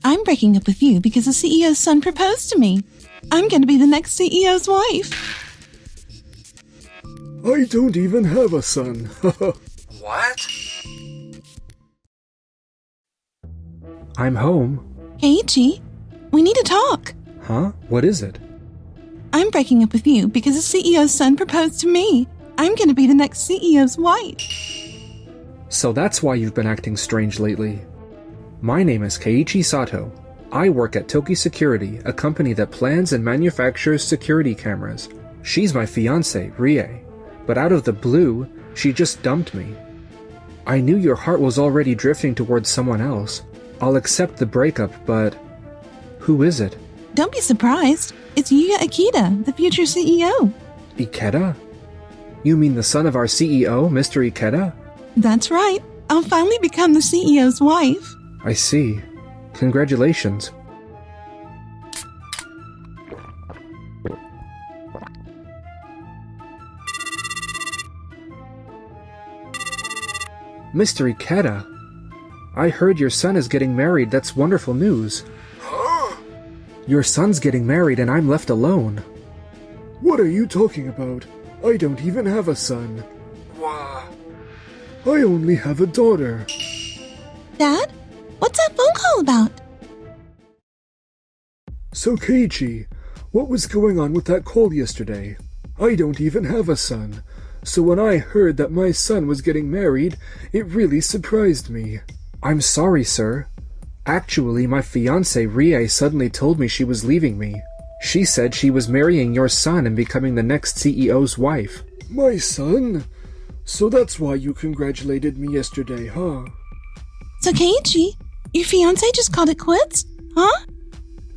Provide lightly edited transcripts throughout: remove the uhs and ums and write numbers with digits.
I'm breaking up with you because the CEO's son proposed to me. I'm going to be the next CEO's wife. I don't even have a son. What? I'm home. Keiichi, we need to talk. Huh? What is it? I'm breaking up with you because the CEO's son proposed to me. I'm going to be the next CEO's wife. So that's why you've been acting strange lately. My name is Keiichi Sato. I work at Toki Security, a company that plans and manufactures security cameras. She's my fiancée, Rie. But out of the blue, she just dumped me. I knew your heart was already drifting towards someone else. I'll accept the breakup, but who is it? Don't be surprised. It's Yuya Ikeda, the future CEO. Ikeda? You mean the son of our CEO, Mr. Ikeda? That's right. I'll finally become the CEO's wife. I see. Congratulations. Mr. Ikeda, I heard your son is getting married. That's wonderful news. Huh? Your son's getting married and I'm left alone. What are you talking about? I don't even have a son. Wha... I only have a daughter. Dad, what's that phone call about? So Keiichi, what was going on with that call yesterday? I don't even have a son. So when I heard that my son was getting married, it really surprised me. I'm sorry, sir. Actually, my fiancée Rie suddenly told me she was leaving me. She said she was marrying your son and becoming the next CEO's wife. My son? So that's why you congratulated me yesterday, huh? So Keiichi, your fiancé just called it quits? Huh?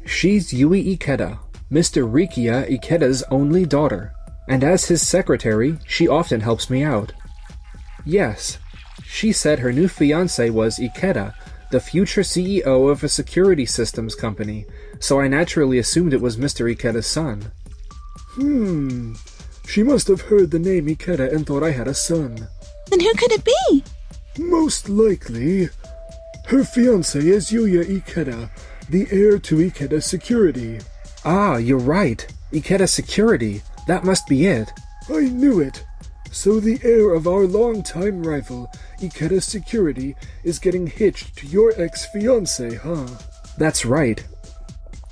She's Yui Ikeda, Mr. Rikia Ikeda's only daughter. And as his secretary, she often helps me out. Yes, she said her new fiancé was Ikeda, the future CEO of a security systems company, so I naturally assumed it was Mr. Ikeda's son. She must have heard the name Ikeda and thought I had a son. Then who could it be? Most likely, her fiancé is Yuya Ikeda, the heir to Ikeda Security. Ah, you're right. Ikeda Security. That must be it. I knew it. So the heir of our longtime rival, Ikeda Security, is getting hitched to your ex-fiancé, huh? That's right.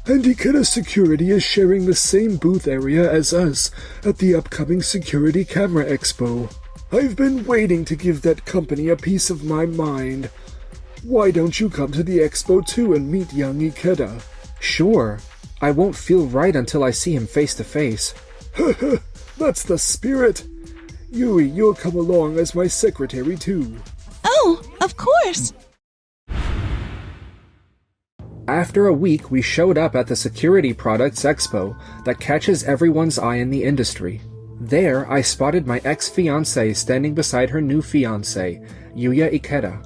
And Ikeda Security is sharing the same booth area as us at the upcoming Security Camera Expo. I've been waiting to give that company a piece of my mind. Why don't you come to the expo too and meet young Ikeda? Sure. I won't feel right until I see him face to face. That's the spirit. Yui, you'll come along as my secretary too. Oh, of course. After a week, we showed up at the Security Products Expo that catches everyone's eye in the industry. There, I spotted my ex-fiancée standing beside her new fiancé, Yuya Ikeda.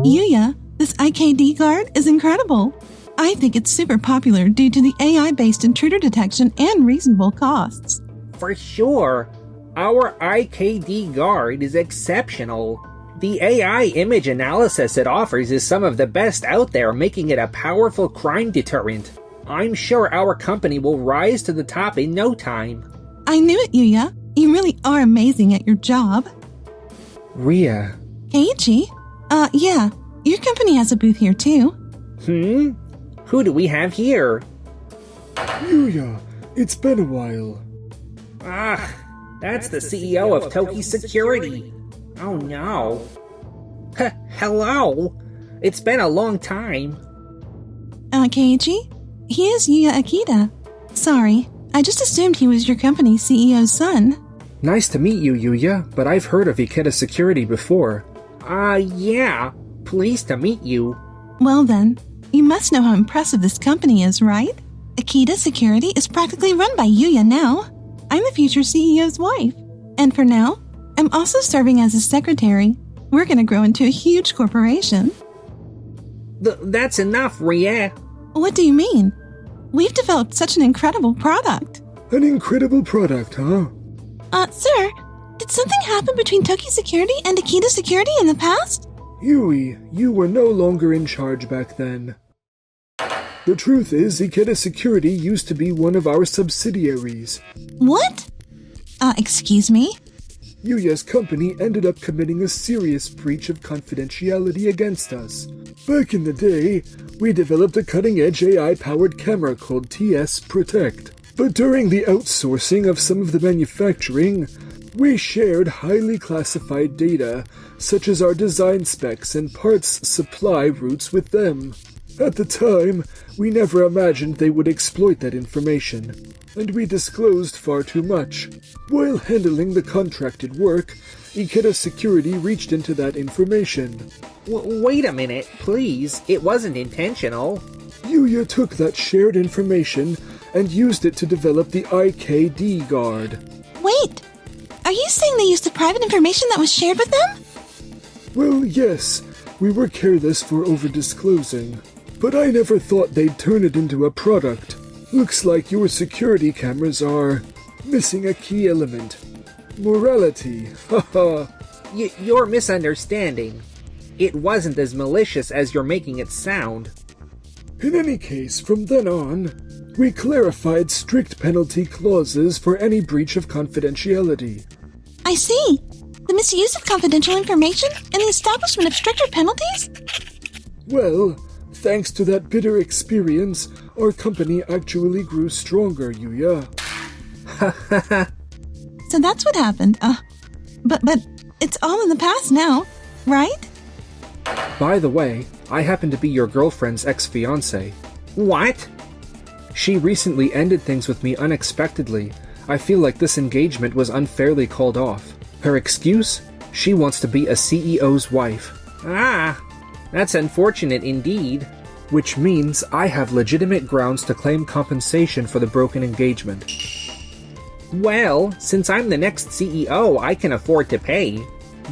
Yuya, this IKD guard is incredible. I think it's super popular due to the AI-based intruder detection and reasonable costs. For sure. Our IKD guard is exceptional. The AI image analysis it offers is some of the best out there, making it a powerful crime deterrent. I'm sure our company will rise to the top in no time. I knew it, Yuya. You really are amazing at your job. Ria. Keiichi? Yeah. Your company has a booth here, too. Who do we have here? Yuya, it's been a while. Ah, that's the CEO of Toki Security. Oh no. Hello. It's been a long time. Keiichi? He is Yuya Ikeda. Sorry, I just assumed he was your company's CEO's son. Nice to meet you, Yuya, but I've heard of Ikeda Security before. Yeah. Pleased to meet you. Well then, you must know how impressive this company is, right? Ikeda Security is practically run by Yuya now. I'm the future CEO's wife. And for now, I'm also serving as his secretary. We're gonna grow into a huge corporation. That's enough, Rie. What do you mean? We've developed such an incredible product. An incredible product, huh? Sir, did something happen between Toki Security and Ikeda Security in the past? Yui, you were no longer in charge back then. The truth is, Ikeda Security used to be one of our subsidiaries. What? Excuse me? Yuya's company ended up committing a serious breach of confidentiality against us. Back in the day, we developed a cutting-edge AI-powered camera called TS Protect. But during the outsourcing of some of the manufacturing, we shared highly classified data, such as our design specs and parts supply routes with them. At the time, we never imagined they would exploit that information, and we disclosed far too much. While handling the contracted work, Ikeda Security reached into that information. Wait a minute, please. It wasn't intentional. Yuya took that shared information and used it to develop the IKD guard. Wait! Are you saying they used the private information that was shared with them? Well, yes, we were careless for over-disclosing. But I never thought they'd turn it into a product. Looks like your security cameras are missing a key element. Morality, haha. You're misunderstanding. It wasn't as malicious as you're making it sound. In any case, from then on, we clarified strict penalty clauses for any breach of confidentiality. I see. The misuse of confidential information and the establishment of stricter penalties? Well, thanks to that bitter experience, our company actually grew stronger, Yuya. So that's what happened. But it's all in the past now, right? By the way, I happen to be your girlfriend's ex-fiancée. What? She recently ended things with me unexpectedly. I feel like this engagement was unfairly called off. Her excuse? She wants to be a CEO's wife. Ah, that's unfortunate indeed. Which means I have legitimate grounds to claim compensation for the broken engagement. Well, since I'm the next CEO, I can afford to pay.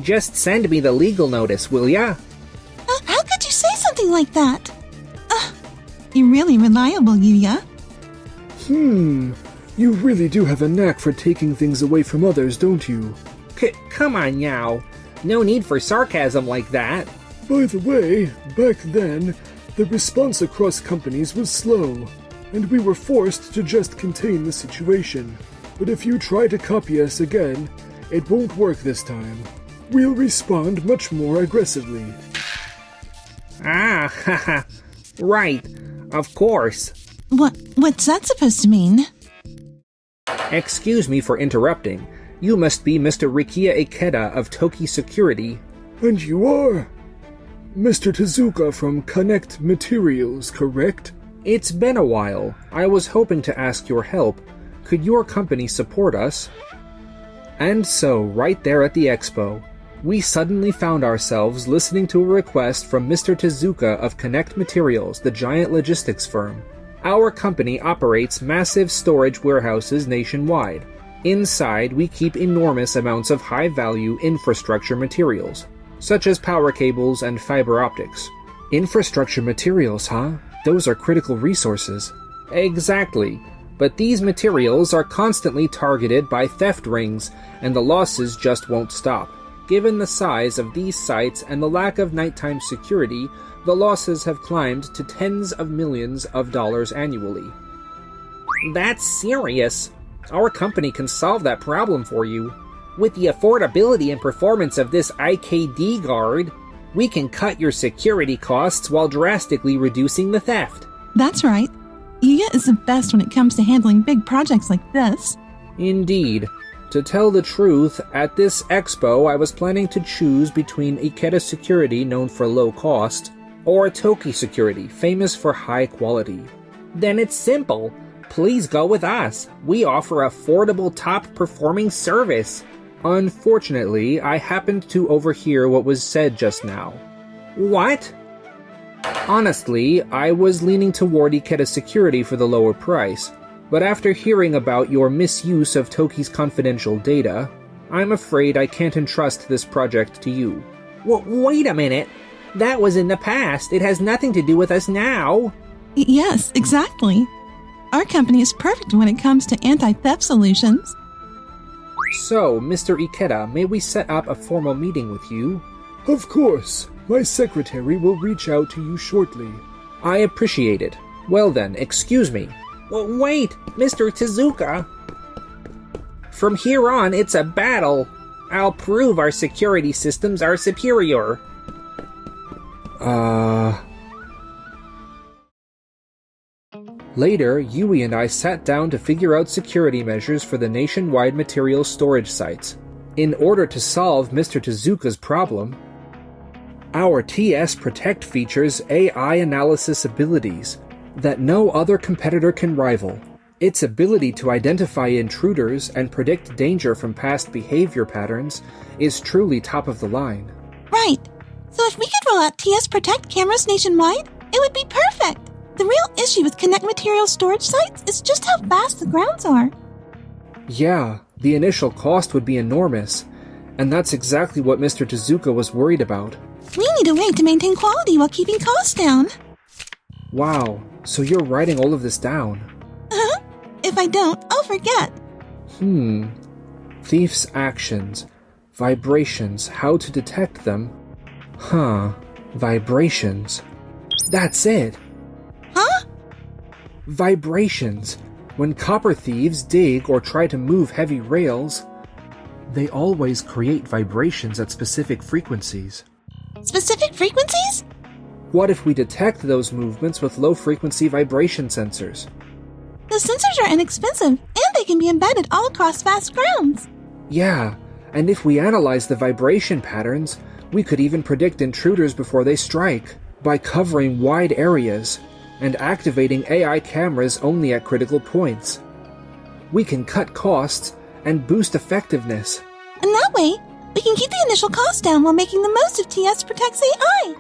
Just send me the legal notice, will ya? How could you say something like that? You're really reliable, Yuya. You really do have a knack for taking things away from others, don't you? Come on, Yao. No need for sarcasm like that. By the way, back then, the response across companies was slow, and we were forced to just contain the situation. But if you try to copy us again, it won't work this time. We'll respond much more aggressively. Ah, haha. Right. Of course. What's that supposed to mean? Excuse me for interrupting. You must be Mr. Rikia Ikeda of Toki Security. And you are? Mr. Tezuka from Connect Materials, correct? It's been a while. I was hoping to ask your help. Could your company support us? And so, right there at the expo, we suddenly found ourselves listening to a request from Mr. Tezuka of Connect Materials, the giant logistics firm. Our company operates massive storage warehouses nationwide. Inside, we keep enormous amounts of high-value infrastructure materials, such as power cables and fiber optics. Infrastructure materials, huh? Those are critical resources. Exactly. But these materials are constantly targeted by theft rings, and the losses just won't stop. Given the size of these sites and the lack of nighttime security, the losses have climbed to tens of millions of dollars annually. That's serious. Our company can solve that problem for you. With the affordability and performance of this IKD guard, we can cut your security costs while drastically reducing the theft. That's right. Yuya is the best when it comes to handling big projects like this. Indeed. To tell the truth, at this expo I was planning to choose between Ikeda Security, known for low cost, or Toki Security, famous for high quality. Then it's simple. Please go with us. We offer affordable, top-performing service. Unfortunately, I happened to overhear what was said just now. What? Honestly, I was leaning toward Ikeda Security for the lower price, but after hearing about your misuse of Toki's confidential data, I'm afraid I can't entrust this project to you. Wait a minute. That was in the past. It has nothing to do with us now. Yes, exactly. Our company is perfect when it comes to anti-theft solutions. So, Mr. Ikeda, may we set up a formal meeting with you? Of course. My secretary will reach out to you shortly. I appreciate it. Well then, excuse me. Well, wait, Mr. Tezuka. From here on, it's a battle. I'll prove our security systems are superior. Later, Yui and I sat down to figure out security measures for the nationwide material storage sites. In order to solve Mr. Tezuka's problem, our TS Protect features AI analysis abilities that no other competitor can rival. Its ability to identify intruders and predict danger from past behavior patterns is truly top of the line. Right. So if we could roll out TS Protect cameras nationwide, it would be perfect. The real issue with Connect material storage sites is just how fast the grounds are. Yeah, the initial cost would be enormous, and that's exactly what Mr. Tezuka was worried about. We need a way to maintain quality while keeping costs down. Wow, so you're writing all of this down. Uh-huh. If I don't, I'll forget. Thief's actions. Vibrations. How to detect them. Vibrations. That's it. Huh? Vibrations. When copper thieves dig or try to move heavy rails, they always create vibrations at specific frequencies. Specific frequencies? What if we detect those movements with low-frequency vibration sensors? The sensors are inexpensive, and they can be embedded all across vast grounds. Yeah, and if we analyze the vibration patterns, we could even predict intruders before they strike, by covering wide areas and activating AI cameras only at critical points. We can cut costs and boost effectiveness. And that way, we can keep the initial cost down while making the most of TS Protect's AI.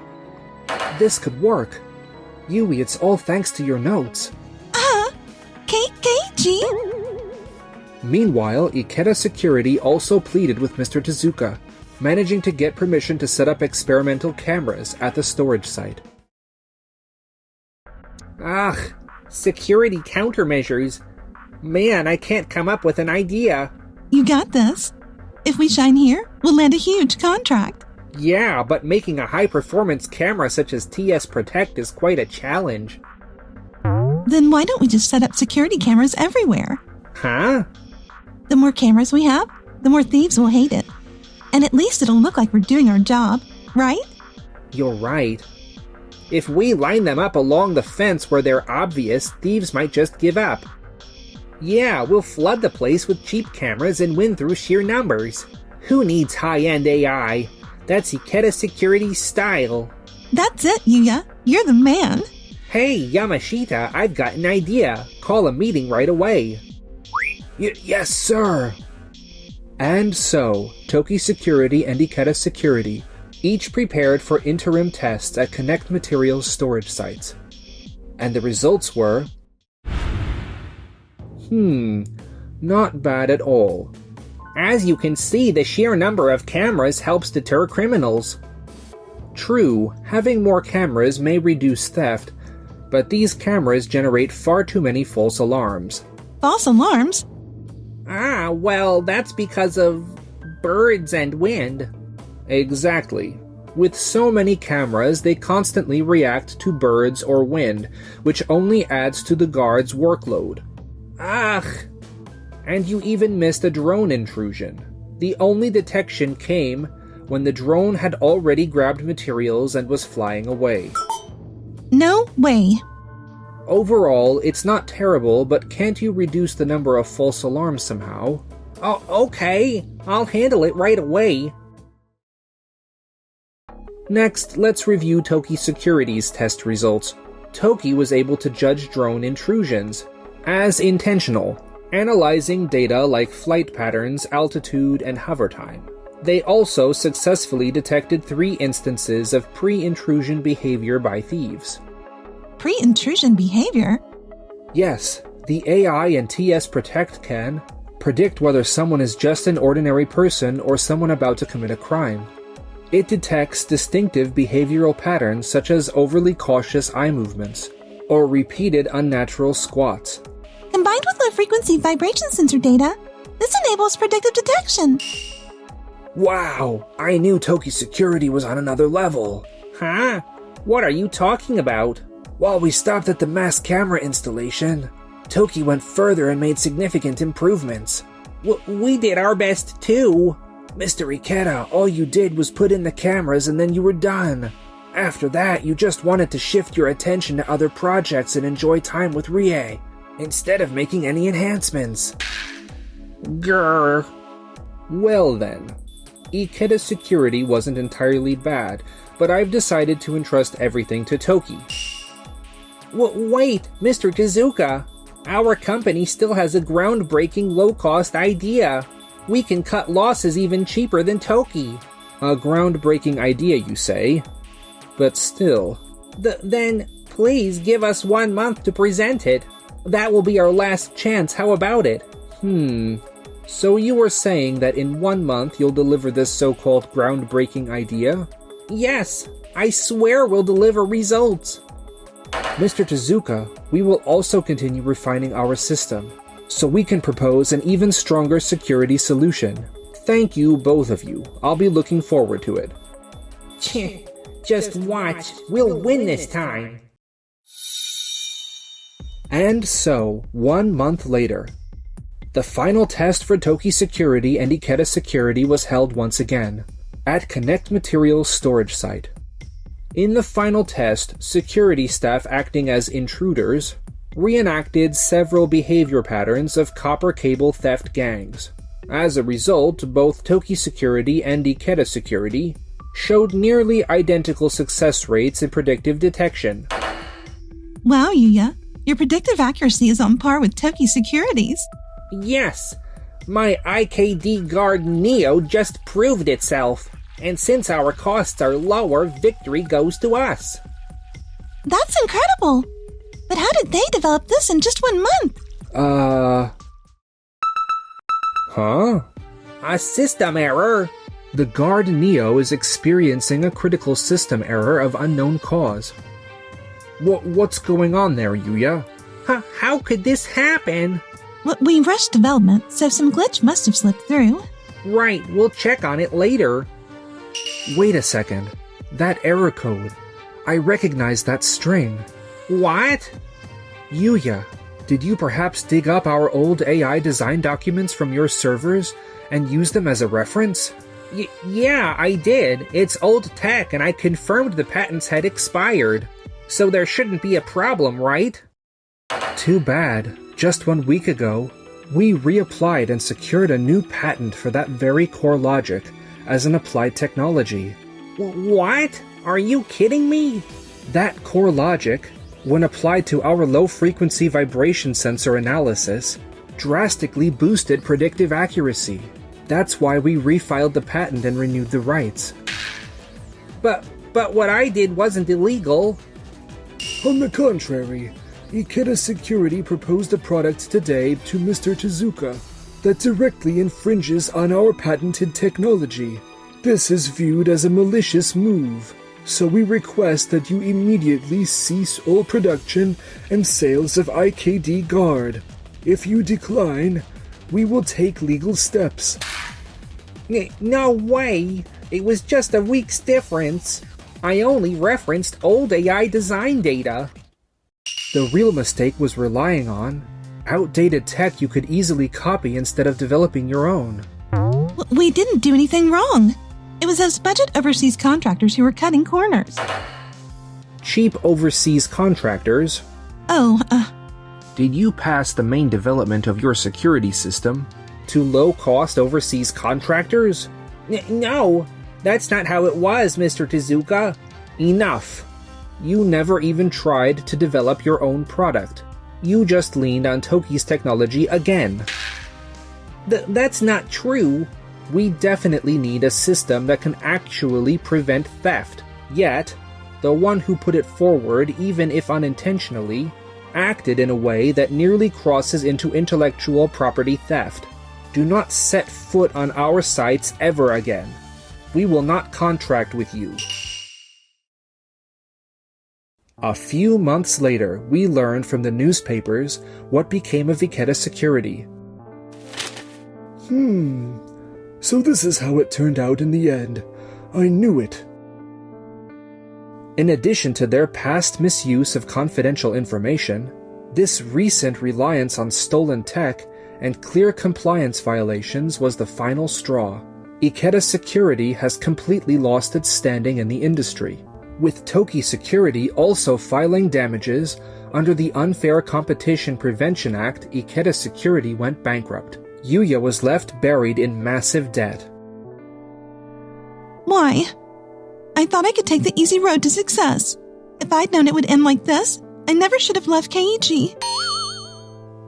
This could work. Yui, it's all thanks to your notes. KKG? Meanwhile, Ikeda Security also pleaded with Mr. Tezuka, managing to get permission to set up experimental cameras at the storage site. Security countermeasures. Man, I can't come up with an idea. You got this. If we shine here, we'll land a huge contract. Yeah, but making a high-performance camera such as TS Protect is quite a challenge. Then why don't we just set up security cameras everywhere? Huh? The more cameras we have, the more thieves will hate it. And at least it'll look like we're doing our job, right? You're right. If we line them up along the fence where they're obvious, thieves might just give up. Yeah, we'll flood the place with cheap cameras and win through sheer numbers. Who needs high-end AI? That's Ikeda Security's style. That's it, Yuya. You're the man. Hey, Yamashita, I've got an idea. Call a meeting right away. Yes, sir. And so, Toki Security and Ikeda Security each prepared for interim tests at Connect Materials storage sites. And the results were... not bad at all. As you can see, the sheer number of cameras helps deter criminals. True, having more cameras may reduce theft, but these cameras generate far too many false alarms. False alarms? Well, that's because of birds and wind. Exactly. With so many cameras, they constantly react to birds or wind, which only adds to the guard's workload. And you even missed a drone intrusion. The only detection came when the drone had already grabbed materials and was flying away. No way. Overall, it's not terrible, but can't you reduce the number of false alarms somehow? Oh, okay. I'll handle it right away. Next, let's review Toki Security's test results. Toki was able to judge drone intrusions as intentional, analyzing data like flight patterns, altitude, and hover time. They also successfully detected 3 instances of pre-intrusion behavior by thieves. Pre-intrusion behavior? Yes, the AI in TS Protect can predict whether someone is just an ordinary person or someone about to commit a crime. It detects distinctive behavioral patterns such as overly cautious eye movements or repeated unnatural squats. Combined with low-frequency vibration sensor data, this enables predictive detection. Wow, I knew Toki Security was on another level. Huh? What are you talking about? While we stopped at the mass camera installation, Toki went further and made significant improvements. We did our best too. Mr. Ikeda, all you did was put in the cameras and then you were done. After that, you just wanted to shift your attention to other projects and enjoy time with Rie, instead of making any enhancements. Grr. Well then, Ikeda Security wasn't entirely bad, but I've decided to entrust everything to Toki. Wait, Mr. Tezuka. Our company still has a groundbreaking low-cost idea. We can cut losses even cheaper than Toki. A groundbreaking idea, you say? But still... Then, please give us 1 month to present it. That will be our last chance, how about it? So you were saying that in 1 month you'll deliver this so-called groundbreaking idea? Yes, I swear we'll deliver results. Mr. Tezuka, we will also continue refining our system, so we can propose an even stronger security solution. Thank you, both of you. I'll be looking forward to it. Just watch. We'll win this time. And so, 1 month later, the final test for Toki Security and Ikeda Security was held once again, at Connect Materials storage site. In the final test, security staff acting as intruders reenacted several behavior patterns of copper cable theft gangs. As a result, both Toki Security and Ikeda Security showed nearly identical success rates in predictive detection. Wow, Yuya. Your predictive accuracy is on par with Toki Security's. Yes, my IKD Guard Neo just proved itself. And since our costs are lower, victory goes to us. That's incredible! But how did they develop this in just 1 month? Huh? A system error. The Guard Neo is experiencing a critical system error of unknown cause. What's going on there, Yuya? How could this happen? We rushed development, so some glitch must have slipped through. Right, we'll check on it later. Wait a second. That error code. I recognize that string. What? Yuya, did you perhaps dig up our old AI design documents from your servers and use them as a reference? Yeah, I did. It's old tech and I confirmed the patents had expired. So there shouldn't be a problem, right? Too bad. Just 1 week ago, we reapplied and secured a new patent for that very core logic as an applied technology. What? Are you kidding me? That core logic, when applied to our low-frequency vibration sensor analysis, drastically boosted predictive accuracy. That's why we refiled the patent and renewed the rights. But what I did wasn't illegal. On the contrary, Ikeda Security proposed a product today to Mr. Tezuka that directly infringes on our patented technology. This is viewed as a malicious move, so we request that you immediately cease all production and sales of IKD Guard. If you decline, we will take legal steps. No way! It was just a week's difference. I only referenced old AI design data. The real mistake was relying on outdated tech you could easily copy instead of developing your own. We didn't do anything wrong. It was those budget overseas contractors who were cutting corners. Cheap overseas contractors? Did you pass the main development of your security system to low-cost overseas contractors? No, that's not how it was, Mr. Tezuka. Enough. You never even tried to develop your own product. You just leaned on Toki's technology again. That's not true. We definitely need a system that can actually prevent theft. Yet, the one who put it forward, even if unintentionally, acted in a way that nearly crosses into intellectual property theft. Do not set foot on our sites ever again. We will not contract with you. A few months later, we learned from the newspapers what became of Ikeda Security. So this is how it turned out in the end. I knew it. In addition to their past misuse of confidential information, this recent reliance on stolen tech and clear compliance violations was the final straw. Ikeda Security has completely lost its standing in the industry, with Toki Security also filing damages under the Unfair Competition Prevention Act. Ikeda Security went bankrupt. Yuya was left buried in massive debt. Why? I thought I could take the easy road to success. If I'd known it would end like this, I never should have left Keiichi.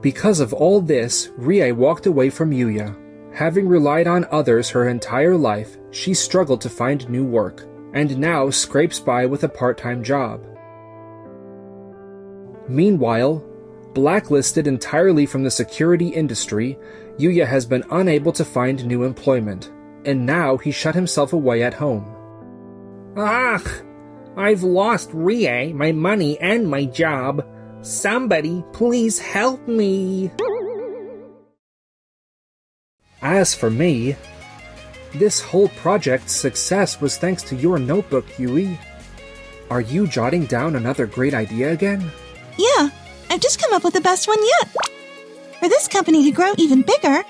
Because of all this, Rie walked away from Yuya. Having relied on others her entire life, she struggled to find new work, and now scrapes by with a part-time job. Meanwhile, blacklisted entirely from the security industry, Yuya has been unable to find new employment, and now he shut himself away at home. Ugh! I've lost Rie, my money, and my job. Somebody, please help me. As for me, this whole project's success was thanks to your notebook, Yui. Are you jotting down another great idea again? Yeah, I've just come up with the best one yet. For this company to grow even bigger,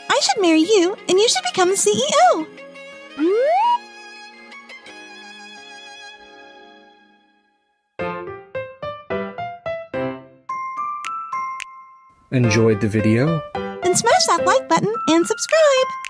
I should marry you and you should become the CEO. Enjoyed the video? Then smash that like button and subscribe.